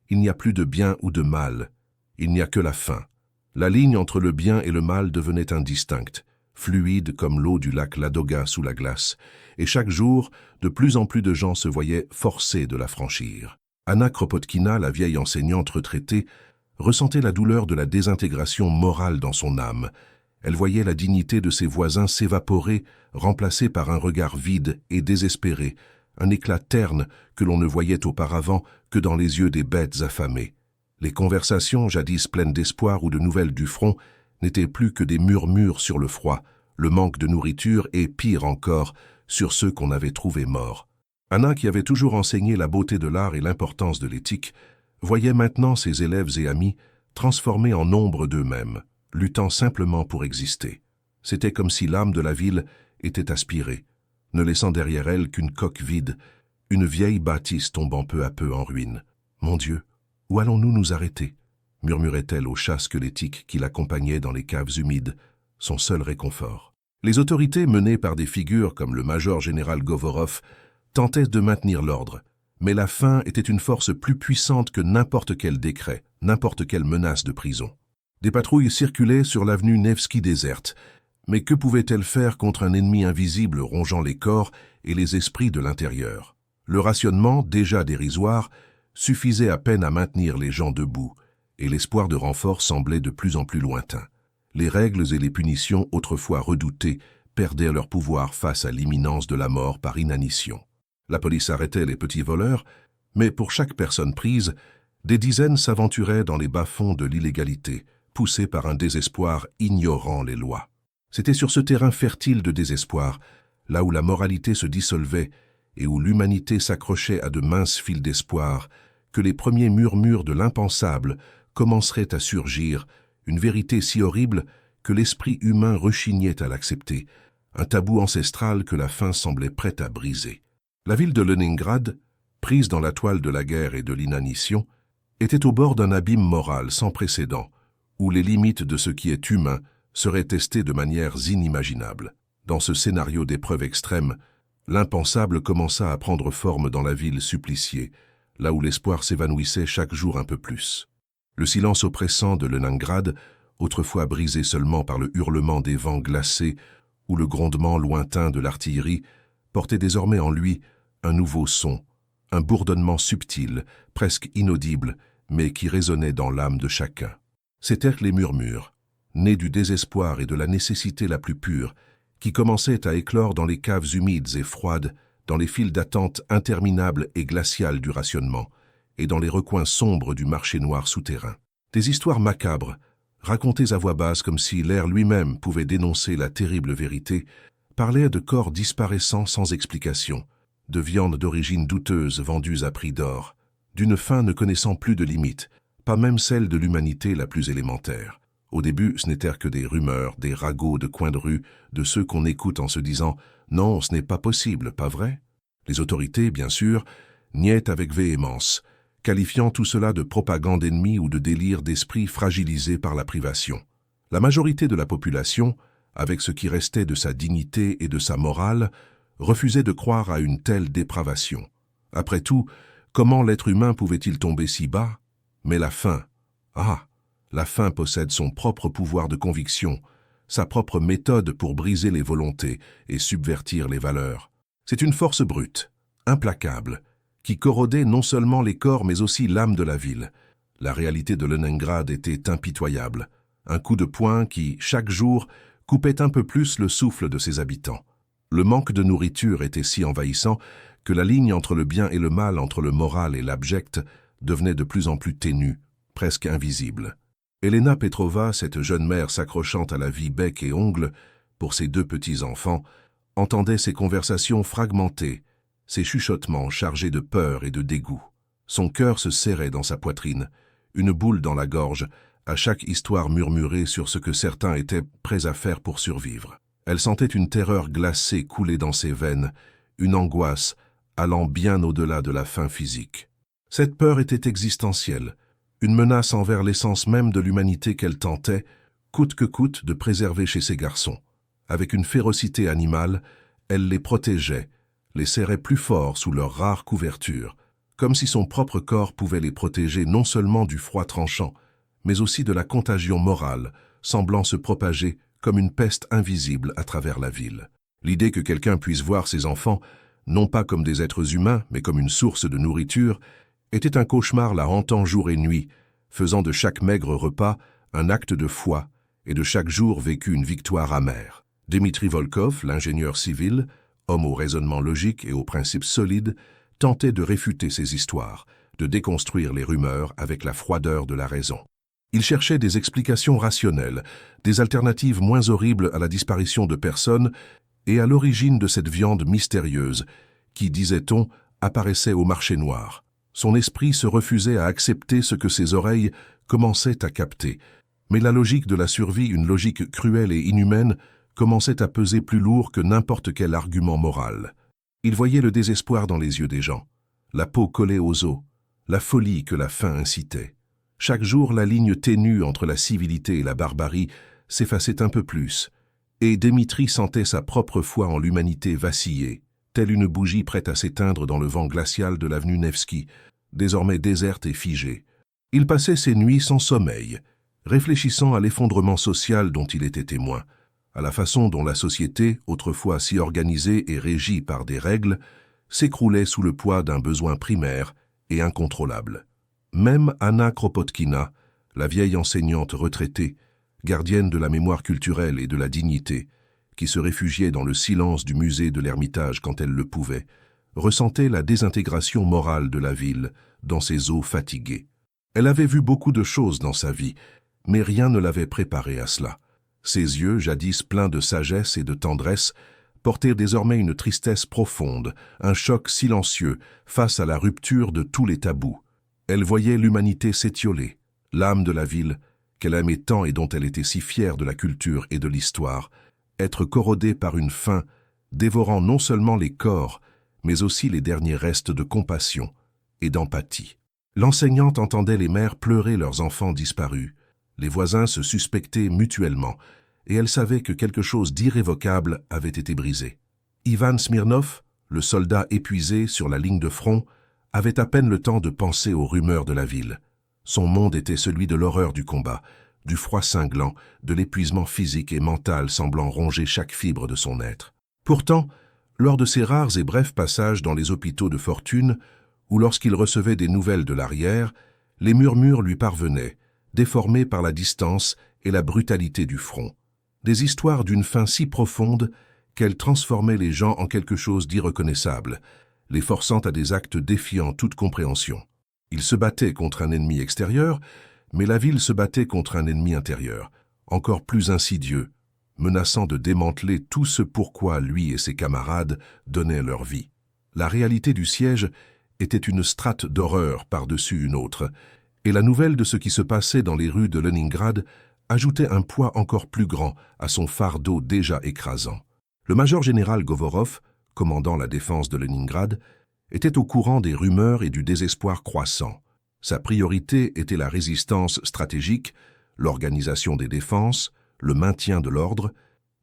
Il n'y a plus de bien ou de mal. Il n'y a que la faim. La ligne entre le bien et le mal devenait indistincte, fluide comme l'eau du lac Ladoga sous la glace, et chaque jour, de plus en plus de gens se voyaient forcés de la franchir. Anna Kropotkina, la vieille enseignante retraitée, ressentait la douleur de la désintégration morale dans son âme. Elle voyait la dignité de ses voisins s'évaporer, remplacée par un regard vide et désespéré, un éclat terne que l'on ne voyait auparavant que dans les yeux des bêtes affamées. Les conversations, jadis pleines d'espoir ou de nouvelles du front, n'étaient plus que des murmures sur le froid, le manque de nourriture et, pire encore, sur ceux qu'on avait trouvés morts. Anna, qui avait toujours enseigné la beauté de l'art et l'importance de l'éthique, voyait maintenant ses élèves et amis transformés en ombre d'eux-mêmes, luttant simplement pour exister. C'était comme si l'âme de la ville était aspirée, ne laissant derrière elle qu'une coque vide, une vieille bâtisse tombant peu à peu en ruine. « Mon Dieu, où allons-nous nous arrêter ?» murmurait-elle au chat squelettique qui l'accompagnait dans les caves humides, son seul réconfort. Les autorités menées par des figures comme le major général Govorov tentaient de maintenir l'ordre, mais la faim était une force plus puissante que n'importe quel décret, n'importe quelle menace de prison. Des patrouilles circulaient sur l'avenue Nevsky déserte, mais que pouvaient-elles faire contre un ennemi invisible rongeant les corps et les esprits de l'intérieur? Le rationnement, déjà dérisoire, suffisait à peine à maintenir les gens debout, et l'espoir de renfort semblait de plus en plus lointain. Les règles et les punitions autrefois redoutées perdaient leur pouvoir face à l'imminence de la mort par inanition. La police arrêtait les petits voleurs, mais pour chaque personne prise, des dizaines s'aventuraient dans les bas-fonds de l'illégalité, poussés par un désespoir ignorant les lois. C'était sur ce terrain fertile de désespoir, là où la moralité se dissolvait et où l'humanité s'accrochait à de minces fils d'espoir, que les premiers murmures de l'impensable commenceraient à surgir, une vérité si horrible que l'esprit humain rechignait à l'accepter, un tabou ancestral que la faim semblait prête à briser. La ville de Leningrad, prise dans la toile de la guerre et de l'inanition, était au bord d'un abîme moral sans précédent, où les limites de ce qui est humain seraient testées de manières inimaginables. Dans ce scénario d'épreuve extrême, l'impensable commença à prendre forme dans la ville suppliciée, là où l'espoir s'évanouissait chaque jour un peu plus. Le silence oppressant de Leningrad, autrefois brisé seulement par le hurlement des vents glacés ou le grondement lointain de l'artillerie, portait désormais en lui un nouveau son, un bourdonnement subtil, presque inaudible, mais qui résonnait dans l'âme de chacun. C'étaient les murmures, nés du désespoir et de la nécessité la plus pure, qui commençaient à éclore dans les caves humides et froides, dans les files d'attente interminables et glaciales du rationnement, et dans les recoins sombres du marché noir souterrain. Des histoires macabres, racontées à voix basse comme si l'air lui-même pouvait dénoncer la terrible vérité, parlaient de corps disparaissant sans explication, de viandes d'origine douteuse vendues à prix d'or, d'une faim ne connaissant plus de limites, pas même celle de l'humanité la plus élémentaire. Au début, ce n'étaient que des rumeurs, des ragots de coin de rue, de ceux qu'on écoute en se disant « Non, ce n'est pas possible, pas vrai ?» Les autorités, bien sûr, niaient avec véhémence, qualifiant tout cela de propagande ennemie ou de délire d'esprit fragilisé par la privation. La majorité de la population, avec ce qui restait de sa dignité et de sa morale, refusait de croire à une telle dépravation. Après tout, comment l'être humain pouvait-il tomber si bas? Mais la faim, la faim possède son propre pouvoir de conviction, sa propre méthode pour briser les volontés et subvertir les valeurs. C'est une force brute, implacable, qui corrodait non seulement les corps mais aussi l'âme de la ville. La réalité de Leningrad était impitoyable, un coup de poing qui, chaque jour, coupait un peu plus le souffle de ses habitants. Le manque de nourriture était si envahissant que la ligne entre le bien et le mal, entre le moral et l'abject, devenait de plus en plus ténue, presque invisible. Elena Petrova, cette jeune mère s'accrochant à la vie bec et ongle pour ses deux petits-enfants, entendait ces conversations fragmentées, ces chuchotements chargés de peur et de dégoût. Son cœur se serrait dans sa poitrine, une boule dans la gorge, à chaque histoire murmurée sur ce que certains étaient prêts à faire pour survivre. Elle sentait une terreur glacée couler dans ses veines, une angoisse allant bien au-delà de la faim physique. Cette peur était existentielle, une menace envers l'essence même de l'humanité qu'elle tentait, coûte que coûte, de préserver chez ses garçons. Avec une férocité animale, elle les protégeait, les serrait plus fort sous leur rare couverture, comme si son propre corps pouvait les protéger non seulement du froid tranchant, mais aussi de la contagion morale, semblant se propager comme une peste invisible à travers la ville. L'idée que quelqu'un puisse voir ses enfants, non pas comme des êtres humains, mais comme une source de nourriture, était un cauchemar la hantant jour et nuit, faisant de chaque maigre repas un acte de foi et de chaque jour vécu une victoire amère. Dmitri Volkov, l'ingénieur civil, homme au raisonnement logique et aux principes solides, tentait de réfuter ces histoires, de déconstruire les rumeurs avec la froideur de la raison. Il cherchait des explications rationnelles, des alternatives moins horribles à la disparition de personnes et à l'origine de cette viande mystérieuse qui, disait-on, apparaissait au marché noir. Son esprit se refusait à accepter ce que ses oreilles commençaient à capter, mais la logique de la survie, une logique cruelle et inhumaine, commençait à peser plus lourd que n'importe quel argument moral. Il voyait le désespoir dans les yeux des gens, la peau collée aux os, la folie que la faim incitait. Chaque jour, la ligne ténue entre la civilité et la barbarie s'effaçait un peu plus, et Dimitri sentait sa propre foi en l'humanité vaciller, telle une bougie prête à s'éteindre dans le vent glacial de l'avenue Nevski, désormais déserte et figée. Il passait ses nuits sans sommeil, réfléchissant à l'effondrement social dont il était témoin, à la façon dont la société, autrefois si organisée et régie par des règles, s'écroulait sous le poids d'un besoin primaire et incontrôlable. Même Anna Kropotkina, la vieille enseignante retraitée, gardienne de la mémoire culturelle et de la dignité, qui se réfugiait dans le silence du musée de l'Ermitage quand elle le pouvait, ressentait la désintégration morale de la ville dans ses os fatigués. Elle avait vu beaucoup de choses dans sa vie, mais rien ne l'avait préparée à cela. Ses yeux, jadis pleins de sagesse et de tendresse, portaient désormais une tristesse profonde, un choc silencieux face à la rupture de tous les tabous. Elle voyait l'humanité s'étioler, l'âme de la ville, qu'elle aimait tant et dont elle était si fière de la culture et de l'histoire, être corrodée par une faim, dévorant non seulement les corps, mais aussi les derniers restes de compassion et d'empathie. L'enseignante entendait les mères pleurer leurs enfants disparus. Les voisins se suspectaient mutuellement, et elle savait que quelque chose d'irrévocable avait été brisé. Ivan Smirnov, le soldat épuisé sur la ligne de front, avait à peine le temps de penser aux rumeurs de la ville. Son monde était celui de l'horreur du combat, du froid cinglant, de l'épuisement physique et mental semblant ronger chaque fibre de son être. Pourtant, lors de ses rares et brefs passages dans les hôpitaux de fortune, ou lorsqu'il recevait des nouvelles de l'arrière, les murmures lui parvenaient, déformés par la distance et la brutalité du front. Des histoires d'une faim si profonde qu'elle transformait les gens en quelque chose d'irreconnaissable, les forçant à des actes défiant toute compréhension. Il se battait contre un ennemi extérieur, mais la ville se battait contre un ennemi intérieur, encore plus insidieux, menaçant de démanteler tout ce pourquoi lui et ses camarades donnaient leur vie. La réalité du siège était une strate d'horreur par-dessus une autre, et la nouvelle de ce qui se passait dans les rues de Leningrad ajoutait un poids encore plus grand à son fardeau déjà écrasant. Le major général Govorov, commandant la défense de Leningrad, était au courant des rumeurs et du désespoir croissant. Sa priorité était la résistance stratégique, l'organisation des défenses, le maintien de l'ordre,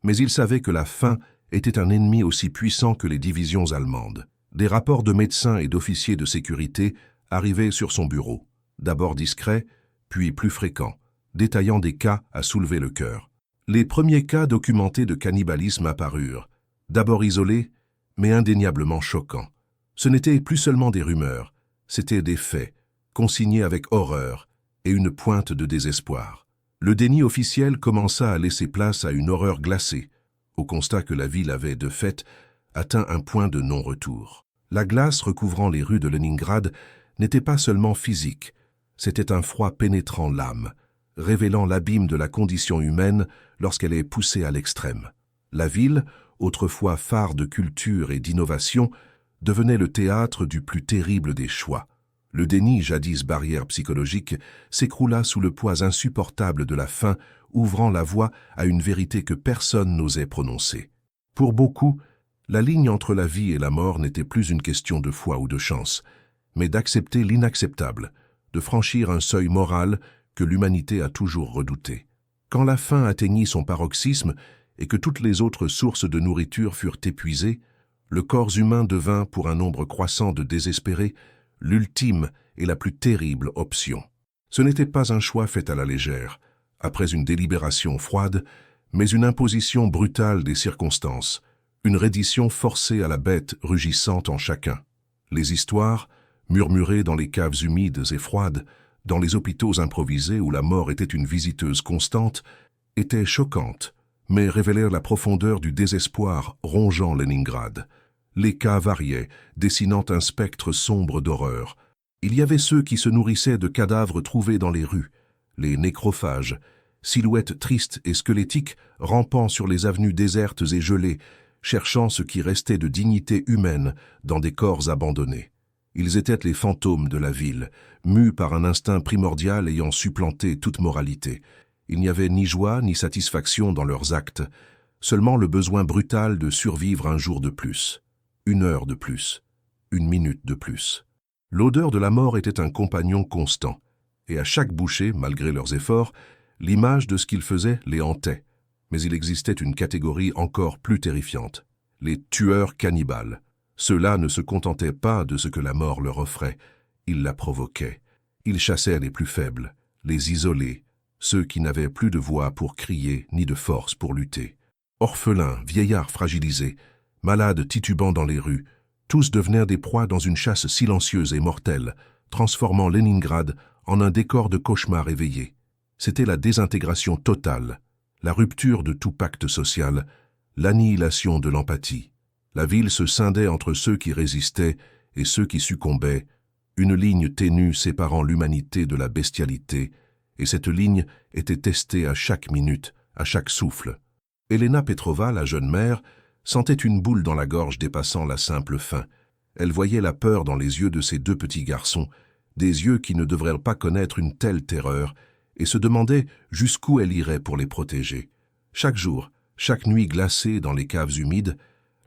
mais il savait que la faim était un ennemi aussi puissant que les divisions allemandes. Des rapports de médecins et d'officiers de sécurité arrivaient sur son bureau, d'abord discrets, puis plus fréquents, détaillant des cas à soulever le cœur. Les premiers cas documentés de cannibalisme apparurent, d'abord isolés, mais indéniablement choquants. Ce n'étaient plus seulement des rumeurs, c'étaient des faits, consignés avec horreur et une pointe de désespoir. Le déni officiel commença à laisser place à une horreur glacée, au constat que la ville avait, de fait, atteint un point de non-retour. La glace recouvrant les rues de Leningrad n'était pas seulement physique, c'était un froid pénétrant l'âme, révélant l'abîme de la condition humaine lorsqu'elle est poussée à l'extrême. La ville, autrefois phare de culture et d'innovation, devenait le théâtre du plus terrible des choix. Le déni, jadis barrière psychologique, s'écroula sous le poids insupportable de la faim, ouvrant la voie à une vérité que personne n'osait prononcer. Pour beaucoup, la ligne entre la vie et la mort n'était plus une question de foi ou de chance, mais d'accepter l'inacceptable, de franchir un seuil moral que l'humanité a toujours redouté. Quand la faim atteignit son paroxysme et que toutes les autres sources de nourriture furent épuisées, le corps humain devint, pour un nombre croissant de désespérés, l'ultime et la plus terrible option. Ce n'était pas un choix fait à la légère, après une délibération froide, mais une imposition brutale des circonstances, une reddition forcée à la bête rugissante en chacun. Les histoires, murmurées dans les caves humides et froides, dans les hôpitaux improvisés où la mort était une visiteuse constante, étaient choquantes, mais révélèrent la profondeur du désespoir rongeant Leningrad. Les cas variaient, dessinant un spectre sombre d'horreur. Il y avait ceux qui se nourrissaient de cadavres trouvés dans les rues, les nécrophages, silhouettes tristes et squelettiques rampant sur les avenues désertes et gelées, cherchant ce qui restait de dignité humaine dans des corps abandonnés. Ils étaient les fantômes de la ville, mus par un instinct primordial ayant supplanté toute moralité. Il n'y avait ni joie ni satisfaction dans leurs actes, seulement le besoin brutal de survivre un jour de plus, une heure de plus, une minute de plus. L'odeur de la mort était un compagnon constant, et à chaque bouchée, malgré leurs efforts, l'image de ce qu'ils faisaient les hantait. Mais il existait une catégorie encore plus terrifiante, les tueurs cannibales. Ceux-là ne se contentaient pas de ce que la mort leur offrait, ils la provoquaient. Ils chassaient les plus faibles, les isolés, ceux qui n'avaient plus de voix pour crier ni de force pour lutter. Orphelins, vieillards fragilisés, malades titubant dans les rues, tous devenaient des proies dans une chasse silencieuse et mortelle, transformant Leningrad en un décor de cauchemar éveillé. C'était la désintégration totale, la rupture de tout pacte social, l'annihilation de l'empathie. La ville se scindait entre ceux qui résistaient et ceux qui succombaient, une ligne ténue séparant l'humanité de la bestialité, et cette ligne était testée à chaque minute, à chaque souffle. Elena Petrova, la jeune mère, sentait une boule dans la gorge dépassant la simple faim. Elle voyait la peur dans les yeux de ses deux petits garçons, des yeux qui ne devraient pas connaître une telle terreur, et se demandait jusqu'où elle irait pour les protéger. Chaque jour, chaque nuit glacée dans les caves humides,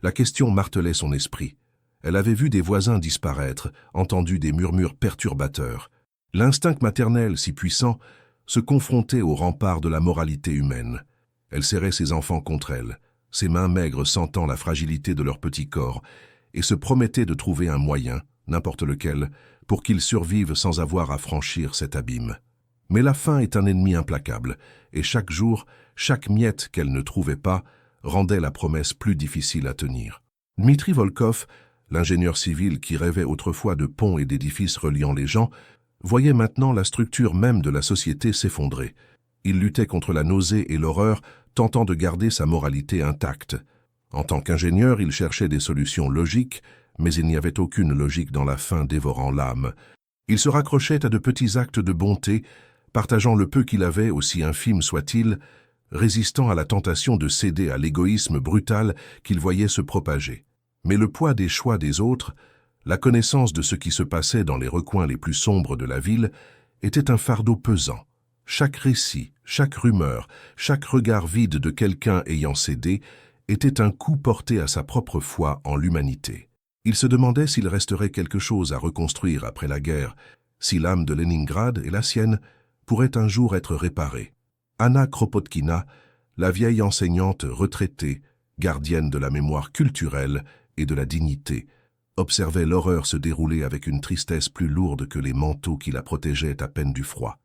la question martelait son esprit. Elle avait vu des voisins disparaître, entendu des murmures perturbateurs. L'instinct maternel si puissant se confrontait au rempart de la moralité humaine. Elle serrait ses enfants contre elle, ses mains maigres sentant la fragilité de leur petit corps, et se promettait de trouver un moyen, n'importe lequel, pour qu'ils survivent sans avoir à franchir cet abîme. Mais la faim est un ennemi implacable, et chaque jour, chaque miette qu'elle ne trouvait pas, rendait la promesse plus difficile à tenir. Dmitri Volkov, l'ingénieur civil qui rêvait autrefois de ponts et d'édifices reliant les gens, voyait maintenant la structure même de la société s'effondrer. Il luttait contre la nausée et l'horreur, tentant de garder sa moralité intacte. En tant qu'ingénieur, il cherchait des solutions logiques, mais il n'y avait aucune logique dans la faim dévorant l'âme. Il se raccrochait à de petits actes de bonté, partageant le peu qu'il avait, aussi infime soit-il, résistant à la tentation de céder à l'égoïsme brutal qu'il voyait se propager. Mais le poids des choix des autres, la connaissance de ce qui se passait dans les recoins les plus sombres de la ville, était un fardeau pesant. Chaque récit, chaque rumeur, chaque regard vide de quelqu'un ayant cédé était un coup porté à sa propre foi en l'humanité. Il se demandait s'il resterait quelque chose à reconstruire après la guerre, si l'âme de Leningrad et la sienne pourraient un jour être réparées. Anna Kropotkina, la vieille enseignante retraitée, gardienne de la mémoire culturelle et de la dignité, observait l'horreur se dérouler avec une tristesse plus lourde que les manteaux qui la protégeaient à peine du froid.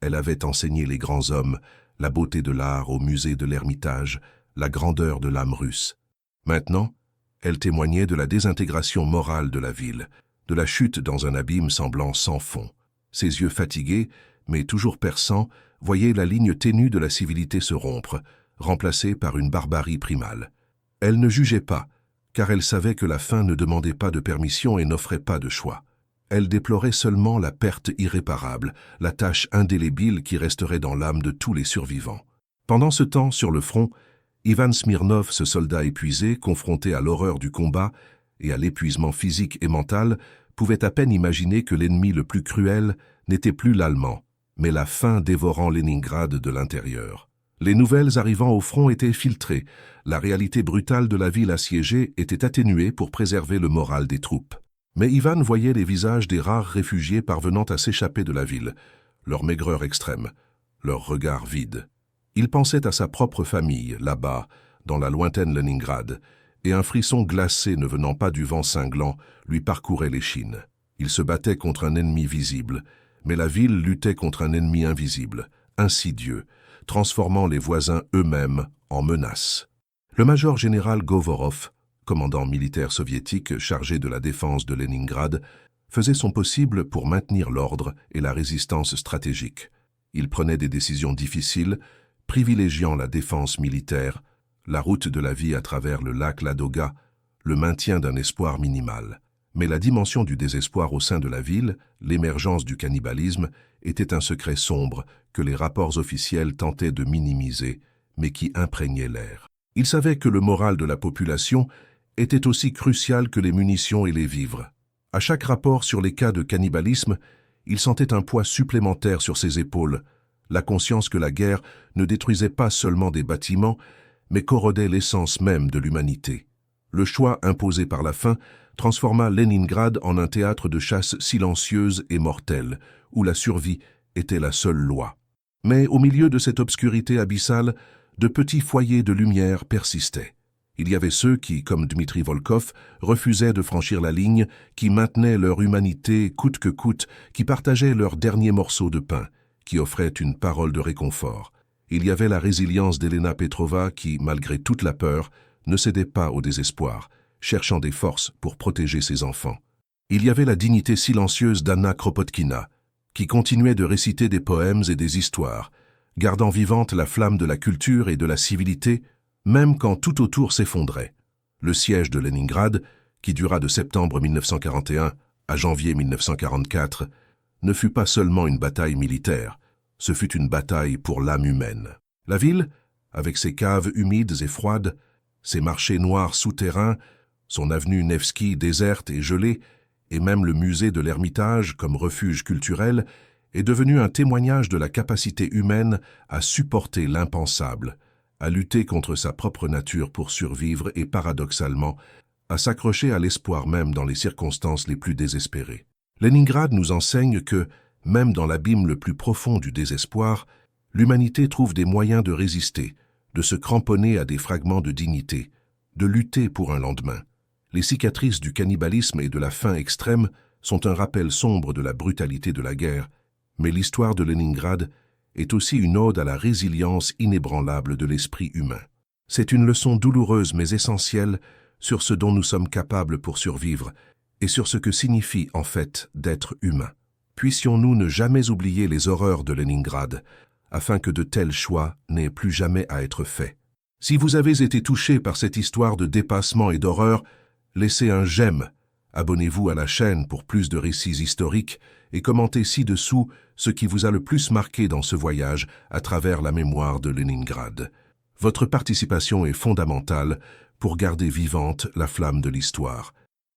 Elle avait enseigné les grands hommes, la beauté de l'art au musée de l'Ermitage, la grandeur de l'âme russe. Maintenant, elle témoignait de la désintégration morale de la ville, de la chute dans un abîme semblant sans fond. Ses yeux fatigués, mais toujours perçants, voyaient la ligne ténue de la civilité se rompre, remplacée par une barbarie primale. Elle ne jugeait pas, car elle savait que la faim ne demandait pas de permission et n'offrait pas de choix. Elle déplorait seulement la perte irréparable, la tache indélébile qui resterait dans l'âme de tous les survivants. Pendant ce temps, sur le front, Ivan Smirnov, ce soldat épuisé, confronté à l'horreur du combat et à l'épuisement physique et mental, pouvait à peine imaginer que l'ennemi le plus cruel n'était plus l'Allemand, mais la faim dévorant Leningrad de l'intérieur. Les nouvelles arrivant au front étaient filtrées, la réalité brutale de la ville assiégée était atténuée pour préserver le moral des troupes. Mais Ivan voyait les visages des rares réfugiés parvenant à s'échapper de la ville, leur maigreur extrême, leur regard vide. Il pensait à sa propre famille, là-bas, dans la lointaine Leningrad, et un frisson glacé ne venant pas du vent cinglant lui parcourait l'échine. Il se battait contre un ennemi visible, mais la ville luttait contre un ennemi invisible, insidieux, transformant les voisins eux-mêmes en menaces. Le major général Govorov, commandant militaire soviétique chargé de la défense de Leningrad, faisait son possible pour maintenir l'ordre et la résistance stratégique. Il prenait des décisions difficiles, privilégiant la défense militaire, la route de la vie à travers le lac Ladoga, le maintien d'un espoir minimal. Mais la dimension du désespoir au sein de la ville, l'émergence du cannibalisme, était un secret sombre que les rapports officiels tentaient de minimiser, mais qui imprégnait l'air. Ils savaient que le moral de la population était aussi crucial que les munitions et les vivres. À chaque rapport sur les cas de cannibalisme, ils sentaient un poids supplémentaire sur ses épaules, la conscience que la guerre ne détruisait pas seulement des bâtiments, mais corrodait l'essence même de l'humanité. Le choix imposé par la faim transforma Leningrad en un théâtre de chasse silencieuse et mortelle, où la survie était la seule loi. Mais au milieu de cette obscurité abyssale, de petits foyers de lumière persistaient. Il y avait ceux qui, comme Dmitri Volkov, refusaient de franchir la ligne, qui maintenaient leur humanité coûte que coûte, qui partageaient leur dernier morceau de pain, qui offraient une parole de réconfort. Il y avait la résilience d'Elena Petrova qui, malgré toute la peur, ne cédait pas au désespoir, cherchant des forces pour protéger ses enfants. Il y avait la dignité silencieuse d'Anna Kropotkina, qui continuait de réciter des poèmes et des histoires, gardant vivante la flamme de la culture et de la civilité, même quand tout autour s'effondrait. Le siège de Leningrad, qui dura de septembre 1941 à janvier 1944, ne fut pas seulement une bataille militaire, ce fut une bataille pour l'âme humaine. La ville, avec ses caves humides et froides, ses marchés noirs souterrains, son avenue Nevski déserte et gelée, et même le musée de l'Ermitage comme refuge culturel, est devenu un témoignage de la capacité humaine à supporter l'impensable, à lutter contre sa propre nature pour survivre et, paradoxalement, à s'accrocher à l'espoir même dans les circonstances les plus désespérées. Leningrad nous enseigne que, même dans l'abîme le plus profond du désespoir, l'humanité trouve des moyens de résister, de se cramponner à des fragments de dignité, de lutter pour un lendemain. Les cicatrices du cannibalisme et de la faim extrême sont un rappel sombre de la brutalité de la guerre, mais l'histoire de Leningrad est aussi une ode à la résilience inébranlable de l'esprit humain. C'est une leçon douloureuse mais essentielle sur ce dont nous sommes capables pour survivre et sur ce que signifie en fait d'être humain. Puissions-nous ne jamais oublier les horreurs de Leningrad, afin que de tels choix n'aient plus jamais à être faits. Si vous avez été touché par cette histoire de dépassement et d'horreur, laissez un j'aime, abonnez-vous à la chaîne pour plus de récits historiques et commentez ci-dessous ce qui vous a le plus marqué dans ce voyage à travers la mémoire de Leningrad. Votre participation est fondamentale pour garder vivante la flamme de l'histoire.